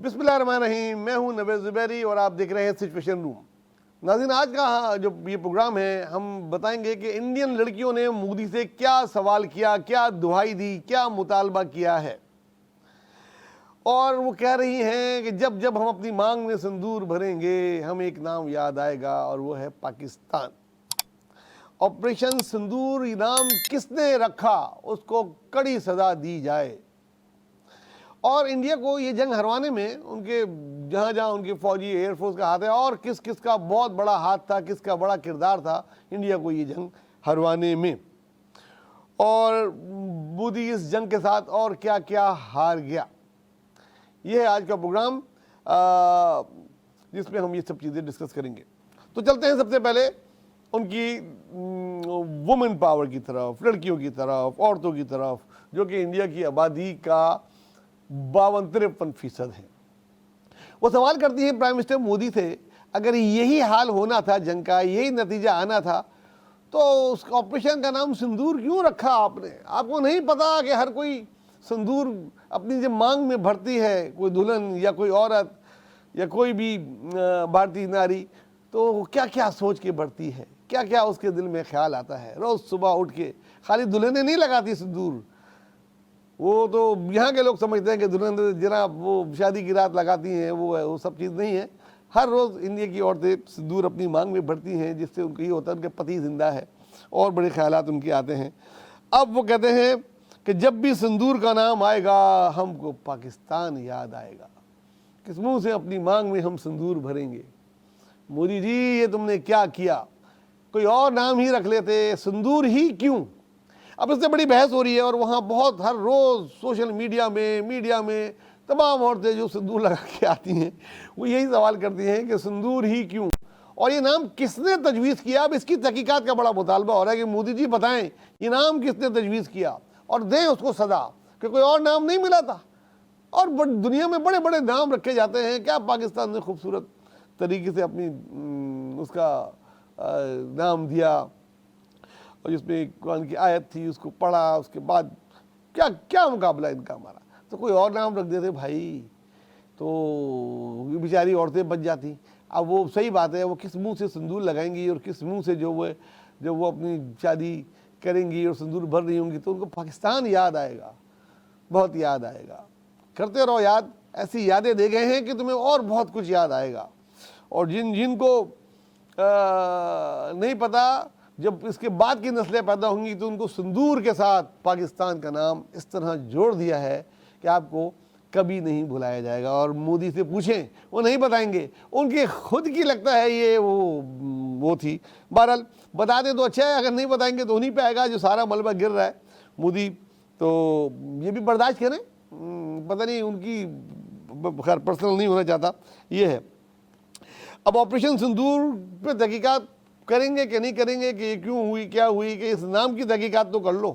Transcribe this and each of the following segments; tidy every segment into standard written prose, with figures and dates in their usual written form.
बिस्मिल्लाहिर्रहमानिर्रहीम। मैं हूं नवेद ज़ुबैरी और आप देख रहे हैं सिचुएशन रूम। नाज़रीन, आज का जो ये प्रोग्राम है, हम बताएंगे कि इंडियन लड़कियों ने मोदी से क्या सवाल किया, क्या दुहाई दी, क्या मुतालबा किया है। और वो कह रही हैं कि जब जब हम अपनी मांग में सिंदूर भरेंगे, हमें एक नाम याद आएगा और वो है पाकिस्तान। ऑपरेशन सिंदूर इनाम किसने रखा, उसको कड़ी सजा दी जाए। और इंडिया को ये जंग हरवाने में उनके जहाँ जहाँ उनके फौजी एयरफोर्स का हाथ है और किस किस का बहुत बड़ा हाथ था, किसका बड़ा किरदार था इंडिया को ये जंग हरवाने में। और मोदी इस जंग के साथ और क्या क्या हार गया, ये है आज का प्रोग्राम जिसमें हम ये सब चीज़ें डिस्कस करेंगे। तो चलते हैं सबसे पहले उनकी वुमेन पावर की तरफ, लड़कियों की तरफ, औरतों की तरफ, जो कि इंडिया की आबादी का 52-53% है। वो सवाल करती है प्राइम मिनिस्टर मोदी से, अगर यही हाल होना था जंग का, यही नतीजा आना था, तो उस ऑपरेशन का नाम सिंदूर क्यों रखा आपने? आपको नहीं पता कि हर कोई सिंदूर अपनी जब मांग में भरती है, कोई दुल्हन या कोई औरत या कोई भी भारतीय नारी, तो क्या क्या सोच के भरती है, क्या क्या उसके दिल में ख्याल आता है। रोज़ सुबह उठ के खाली दुल्हनें नहीं लगाती सिंदूर, वो तो यहाँ के लोग समझते हैं कि दुल्हन जनाब वो शादी की रात लगाती हैं, वो सब चीज़ नहीं है। हर रोज़ इंडिया की औरतें सिंदूर अपनी मांग में भरती हैं, जिससे उनको ये होता है उनके पति जिंदा है और बड़े ख्यालात उनके आते हैं। अब वो कहते हैं कि जब भी सिंदूर का नाम आएगा, हमको पाकिस्तान याद आएगा। किस मुँह से अपनी मांग में हम सिंदूर भरेंगे? मोदी जी, ये तुमने क्या किया? कोई और नाम ही रख लेते, सिंदूर ही क्यों? अब इससे बड़ी बहस हो रही है और वहाँ बहुत हर रोज़ सोशल मीडिया में तमाम औरतें जो सिंदूर लगा के आती हैं, वो यही सवाल करती हैं कि सिंदूर ही क्यों, और ये नाम किसने तजवीज़ किया। अब इसकी तहकीकात का बड़ा मुतालबा हो रहा है कि मोदी जी बताएं ये नाम किसने तजवीज़ किया और दें उसको सज़ा, कि कोई और नाम नहीं मिला था। और दुनिया में बड़े बड़े नाम रखे जाते हैं। क्या पाकिस्तान ने खूबसूरत तरीके से अपनी उसका नाम दिया, और जिसमें कुरान की आयत थी उसको पढ़ा, उसके बाद क्या क्या मुकाबला इनका हमारा। तो कोई और नाम रख देते भाई, तो बेचारी औरतें बच जाती। अब वो सही बात है, वो किस मुंह से सिंदूर लगाएंगी और किस मुंह से जब वो अपनी शादी करेंगी और सिंदूर भर रही होंगी, तो उनको पाकिस्तान याद आएगा, बहुत याद आएगा। करते रहो याद, ऐसी यादें दे गए हैं कि तुम्हें और बहुत कुछ याद आएगा। और जिनको नहीं पता, जब इसके बाद की नस्लें पैदा होंगी तो उनको सिंदूर के साथ पाकिस्तान का नाम इस तरह जोड़ दिया है कि आपको कभी नहीं भुलाया जाएगा। और मोदी से पूछें, वो नहीं बताएंगे, उनकी खुद की लगता है ये वो थी। बहरहाल बता दें तो अच्छा है, अगर नहीं बताएंगे तो उन्हीं पे आएगा जो सारा मलबा गिर रहा है। मोदी तो ये भी बर्दाश्त करें, पता नहीं उनकी, खैर पर्सनल नहीं होना चाहता, ये है। अब ऑपरेशन सिंदूर पे तहकीकात करेंगे कि नहीं करेंगे, कि ये क्यों हुई, क्या हुई, कि इस नाम की तहकीकात तो कर लो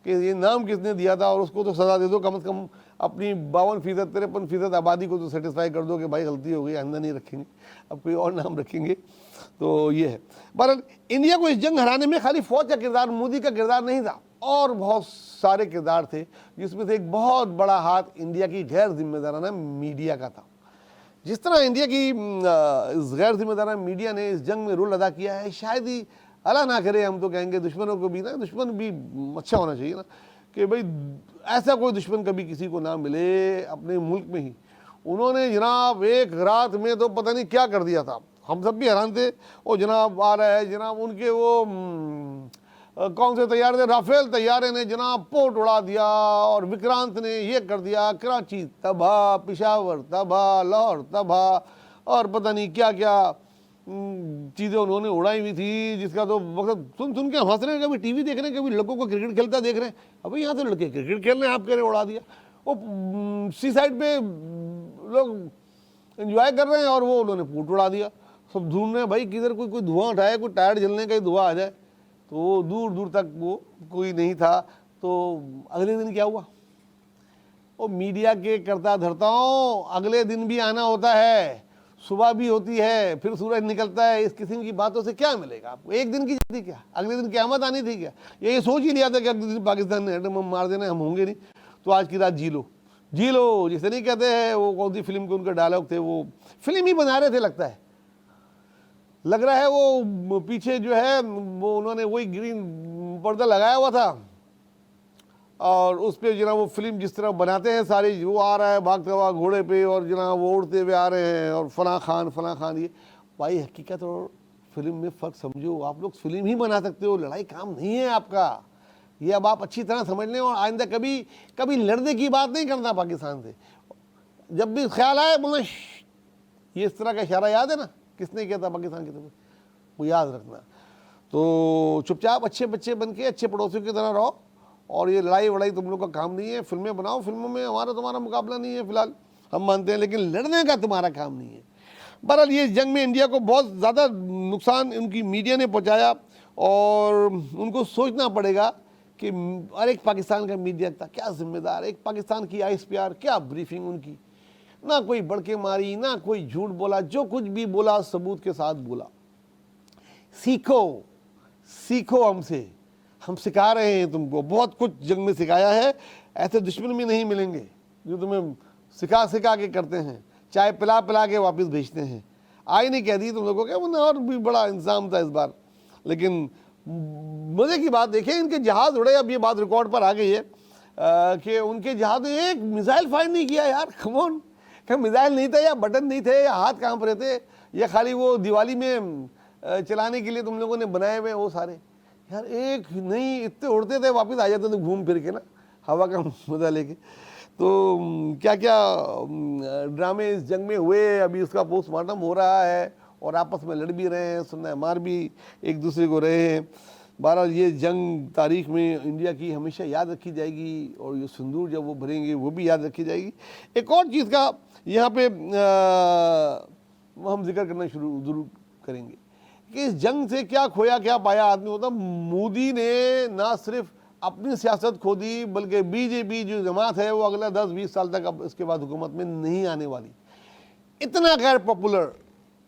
कि ये नाम किसने दिया था और उसको तो सज़ा दे दो। कम से कम अपनी 52-53% आबादी को तो सेटिस्फाई कर दो कि भाई गलती हो गई, आइंदा नहीं रखेंगे, अब कोई और नाम रखेंगे। तो ये है। बहरहाल इंडिया को इस जंग हराने में खाली फौज का किरदार, मोदी का किरदार नहीं था, और बहुत सारे किरदार थे, जिसमें से एक बहुत बड़ा हाथ इंडिया की गैर जिम्मेदाराना मीडिया का था। जिस तरह इंडिया की इस गैर जिम्मेदार मीडिया ने इस जंग में रोल अदा किया है, शायद ही अल्लाह ना करे, हम तो कहेंगे दुश्मनों को भी ना, दुश्मन भी अच्छा होना चाहिए ना, कि भाई ऐसा कोई दुश्मन कभी किसी को ना मिले अपने मुल्क में ही। उन्होंने जनाब एक रात में तो पता नहीं क्या कर दिया था, हम सब भी हैरान थे। वो जनाब आ रहा है, जनाब उनके वो कौन से तैयारे थे, राफेल तैयारे ने जनाब पोर्ट उड़ा दिया, और विक्रांत ने ये कर दिया, कराची तबाह, पिशावर तबाह, लाहौर तबाह, और पता नहीं क्या क्या चीज़ें उन्होंने उड़ाई हुई थी, जिसका तो वक्त सुन के हंस रहे हैं, कभी टीवी देख रहे हैं, कभी लड़कों को क्रिकेट खेलता देख रहे हैं। अभी यहाँ तो लड़के क्रिकेट खेल रहे हैं, आप कह रहे उड़ा दिया। वो सी साइड पे लोग एंजॉय कर रहे हैं और वो उन्होंने पोर्ट उड़ा दिया। सब ढूंढ रहे हैं भाई किधर कोई धुआं उठाए, कोई टायर जलने का ही धुआं आ जाए। तो दूर दूर तक वो कोई नहीं था। तो अगले दिन क्या हुआ? वो मीडिया के करता धरताओं, अगले दिन भी आना होता है, सुबह भी होती है, फिर सूरज निकलता है। इस किस्म की बातों से क्या मिलेगा आपको? एक दिन की थी क्या? अगले दिन क़यामत आनी थी क्या? ये सोच ही लिया था कि अगले दिन पाकिस्तान ने एटम बम मार देना, हम होंगे नहीं, तो आज की रात जी लो। जी लो, जिसे नहीं कहते हैं, वो कौन सी फिल्म के उनके डायलॉग थे, वो फिल्म ही बना रहे थे लगता है, लग रहा है वो पीछे जो है वो उन्होंने वही ग्रीन पर्दा लगाया हुआ था और उस पर जना वो फिल्म जिस तरह बनाते हैं सारी, वो आ रहा है भागते हुआ घोड़े पे और जना वो उड़ते हुए आ रहे हैं और फला खान ये। भाई हकीकत और फिल्म में फ़र्क समझो, आप लोग फिल्म ही बना सकते हो, लड़ाई काम नहीं है आपका, ये अब आप अच्छी तरह समझ लें। और आइंदा कभी कभी लड़ने की बात नहीं करना पाकिस्तान से, जब भी ख्याल आए बोलना ये इस तरह का इशारा याद है ना, किसने किया था पाकिस्तान की तरफ, वो याद रखना। तो चुपचाप अच्छे बच्चे बन के अच्छे पड़ोसियों की तरह रहो और ये लड़ाई वड़ाई तुम लोग का काम नहीं है। फिल्में बनाओ, फिल्मों में हमारा तुम्हारा मुकाबला नहीं है फिलहाल, हम मानते हैं, लेकिन लड़ने का तुम्हारा काम नहीं है। बहरहाल ये जंग में इंडिया को बहुत ज़्यादा नुकसान उनकी मीडिया ने पहुंचाया और उनको सोचना पड़ेगा कि हर एक पाकिस्तान का मीडिया था क्या जिम्मेदार, एक पाकिस्तान की ISPR क्या ब्रीफिंग उनकी, ना कोई बड़के मारी, ना कोई झूठ बोला, जो कुछ भी बोला सबूत के साथ बोला। सीखो सीखो हमसे, हम सिखा रहे हैं तुमको, बहुत कुछ जंग में सिखाया है, ऐसे दुश्मन भी नहीं मिलेंगे जो तुम्हें सिखा सिखा के करते हैं, चाय पिला पिला के वापस भेजते हैं। आई नहीं कह दी तुम लोगों के, और भी बड़ा इंतजाम था इस बार। लेकिन मजे की बात देखें, इनके जहाज उड़े, अब ये बात रिकॉर्ड पर आ गई है कि उनके जहाज ने एक मिसाइल फायर नहीं किया यार, कमॉन, क्या मिसाइल नहीं था या बटन नहीं थे या हाथ कहाँ पर थे, या खाली वो दिवाली में चलाने के लिए तुम लोगों ने बनाए हुए वो सारे, यार एक नहीं, इतने उड़ते थे वापस आ जाते थे घूम फिर के ना हवा का मजा लेके। तो क्या क्या ड्रामे इस जंग में हुए, अभी उसका पोस्टमार्टम हो रहा है और आपस में लड़ भी रहे हैं, सुनना मार भी एक दूसरे को रहे हैं। बहरहाल ये जंग तारीख में इंडिया की हमेशा याद रखी जाएगी और ये सिंदूर जब वो भरेंगे वो भी याद रखी जाएगी। एक और चीज़ का यहाँ पे हम जिक्र करना शुरू जरूर करेंगे कि इस जंग से क्या खोया क्या पाया आदमी होता। मोदी ने ना सिर्फ अपनी सियासत खो दी, बल्कि बीजेपी जो जमात है वो अगला 10-20 साल तक अब इसके बाद हुकूमत में नहीं आने वाली। इतना गैर पॉपुलर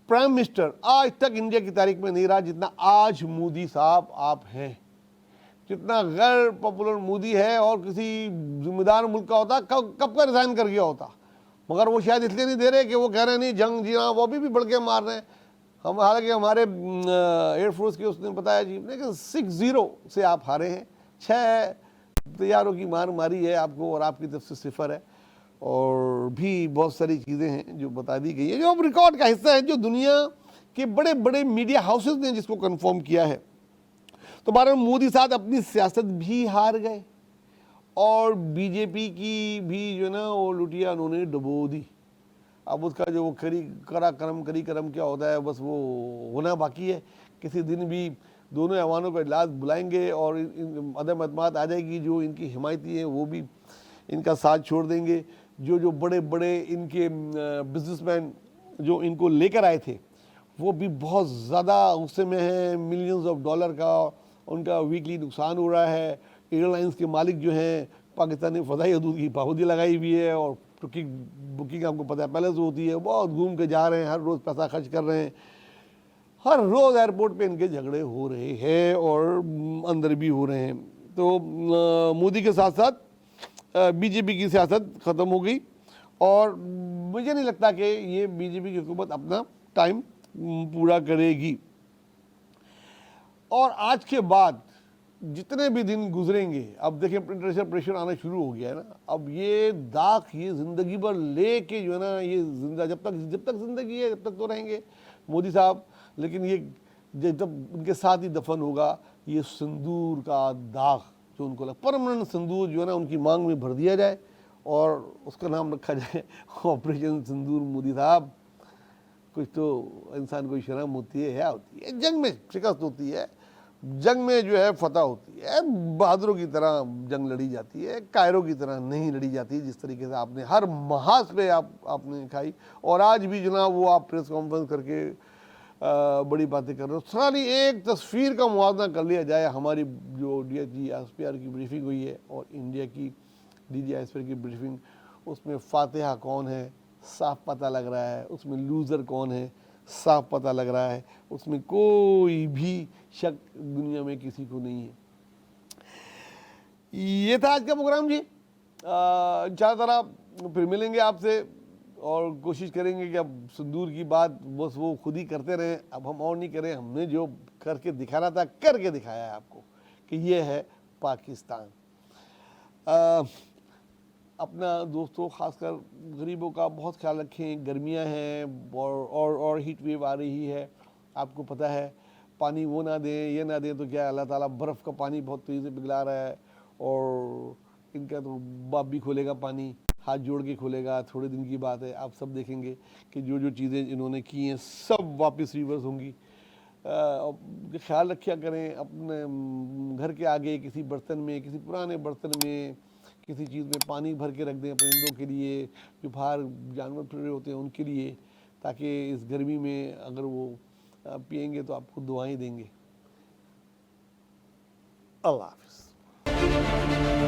प्राइम मिनिस्टर आज तक इंडिया की तारीख में नहीं रहा जितना आज मोदी साहब आप हैं। जितना गैर पॉपुलर मोदी है, और किसी जिम्मेदार मुल्क का होता कब का रिजाइन कर गया होता, मगर वो शायद इसलिए नहीं दे रहे कि वो कह रहे हैं नहीं जंग जीना, वो अभी भी बढ़ के मार रहे हैं। हम हालांकि हमारे एयरफोर्स के उसने बताया जी कि 6-0 से आप हारे हैं, 6 तैयारों की मार मारी है आपको और आपकी तरफ से 0 है, और भी बहुत सारी चीज़ें हैं जो बता दी गई है जो अब रिकॉर्ड का हिस्सा है, जो दुनिया के बड़े बड़े मीडिया हाउसेस ने जिसको कंफर्म किया है। तो बार मोदी साहब अपनी सियासत भी हार गए और बीजेपी की भी जो ना वो लुटिया उन्होंने डुबो दी। अब उसका जो वो करी करम क्या होता है, बस वो होना बाकी है। किसी दिन भी दोनों ऐवानों का इजलास बुलाएंगे और अदम अतमाद आ जाएगी, जो इनकी हिमायती हैं वो भी इनका साथ छोड़ देंगे। जो बड़े बड़े इनके बिजनेसमैन जो इनको लेकर आए थे वो भी बहुत ज़्यादा गुस्से में हैं, मिलियंस ऑफ डॉलर का उनका वीकली नुकसान हो रहा है। एयरलाइंस के मालिक जो हैं, पाकिस्तानी फ़ज़ाई हदूद की पाबंदी लगाई हुई है और बुकिंग आपको पता है पहले से होती है, बहुत घूम के जा रहे हैं, हर रोज़ पैसा खर्च कर रहे हैं, हर रोज़ एयरपोर्ट पे इनके झगड़े हो रहे हैं और अंदर भी हो रहे हैं। तो मोदी के साथ साथ बीजेपी की सियासत ख़त्म हो गई और मुझे नहीं लगता कि ये बीजेपी की हुकूमत अपना टाइम पूरा करेगी। और आज के बाद जितने भी दिन गुजरेंगे, अब देखें इंटरनेशनल प्रेशर आना शुरू हो गया है ना, अब ये दाग ये ज़िंदगी भर ले के जो है ना, ये जब तक ज़िंदगी है जब तक तो रहेंगे मोदी साहब, लेकिन ये जब उनके साथ ही दफन होगा ये सिंदूर का दाग जो उनको लगा, परमानेंट सिंदूर जो है ना उनकी मांग में भर दिया जाए और उसका नाम रखा जाए ऑपरेशन सिंदूर मोदी साहब। कुछ तो इंसान को शर्म होती है, होती है, जंग में शिकस्त होती है, जंग में जो है फतह होती है, बहादुरों की तरह जंग लड़ी जाती है, कायरों की तरह नहीं लड़ी जाती जिस तरीके से आपने हर महाज पे आपने खाई। और आज भी जो ना वो आप प्रेस कॉन्फ्रेंस करके बड़ी बातें कर रहे हो। सारी एक तस्वीर का मुआवजा कर लिया जाए, हमारी जो DGISPR की ब्रीफिंग हुई है और इंडिया की DGISPR की ब्रीफिंग, उसमें फातिहा कौन है साफ पता लग रहा है, उसमें लूज़र कौन है साफ पता लग रहा है, उसमें कोई भी शक दुनिया में किसी को नहीं है। ये था आज का प्रोग्राम जी। इंशाअल्लाह फिर मिलेंगे आपसे और कोशिश करेंगे कि अब सिंदूर की बात बस वो खुद ही करते रहें, अब हम और नहीं करें। हमने जो करके दिखाना था करके दिखाया है आपको कि ये है पाकिस्तान। अपना दोस्तों खासकर गरीबों का बहुत ख्याल रखें। गर्मियां हैं और हीट वेव आ रही है, आपको पता है। पानी वो ना दें ये ना दें तो क्या, अल्लाह ताला बर्फ़ का पानी बहुत तेज़ी से पिघला रहा है और इनका तो बाप भी खोलेगा पानी, हाथ जोड़ के खोलेगा। थोड़े दिन की बात है, आप सब देखेंगे कि जो जो चीज़ें इन्होंने की हैं सब वापस रिवर्स होंगी। ख्याल रखा करें अपने घर के आगे किसी बर्तन में, किसी पुराने बर्तन में, किसी चीज़ में पानी भर के रख दें परिंदों के लिए, जो बाहर जानवर फिर रहे होते हैं उनके लिए, ताकि इस गर्मी में अगर वो पिएंगे तो आपको दुआएं देंगे। अल्लाह हाफ़िज़।